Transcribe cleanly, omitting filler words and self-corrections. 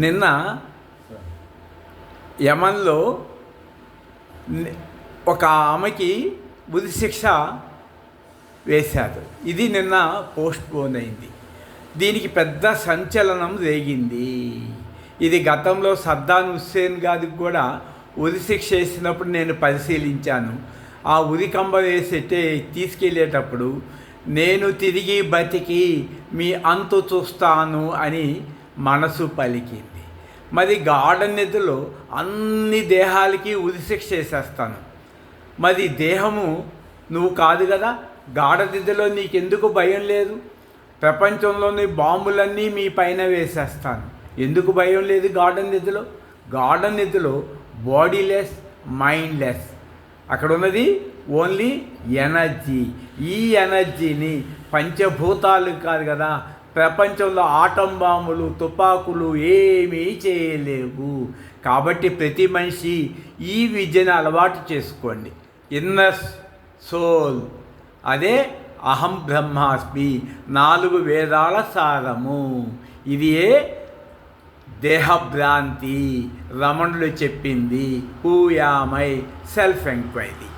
నిన్న యమన్లో ఒక ఆమెకి ఉరిశిక్ష వేశారు. ఇది నిన్న పోస్ట్ పోన్ అయింది. దీనికి పెద్ద సంచలనం రేగింది. ఇది గతంలో సద్దాం హుస్సేన్ గారికి కూడా ఉరిశిక్ష వేసినప్పుడు నేను పరిశీలించాను. ఆ ఉరికంబ వేసేటే తీసుకెళ్ళేటప్పుడు నేను తిరిగి బతికి మీ అంతు చూస్తాను అని మనసు పలికింది. మరి గాఢ నిద్రలో అన్ని దేహాలకి ఉరిశిక్ష వేసేస్తాను. మరి దేహము నువ్వు కాదు కదా, గాఢ నిద్రలో నీకెందుకు భయం లేదు? ప్రపంచంలోని బాంబులన్నీ మీ పైన వేసేస్తాను, ఎందుకు భయం లేదు గాఢ నిద్రలో? గాఢ నిద్రలో బాడీలెస్, మైండ్లెస్, అక్కడ ఉన్నది ఓన్లీ ఎనర్జీ. ఈ ఎనర్జీని పంచభూతాలు కాదు కదా, ప్రపంచంలో ఆటం బాంబులు, తుపాకులు ఏమీ చేయలేవు. కాబట్టి ప్రతి మనిషి ఈ విద్యను అలవాటు చేసుకోండి. ఇన్నర్ సోల్, అదే అహం బ్రహ్మాస్మి, 4 వేదాల సారము. ఇది దేహభ్రాంతి రమణులు చెప్పింది. Who am I, self enquiry.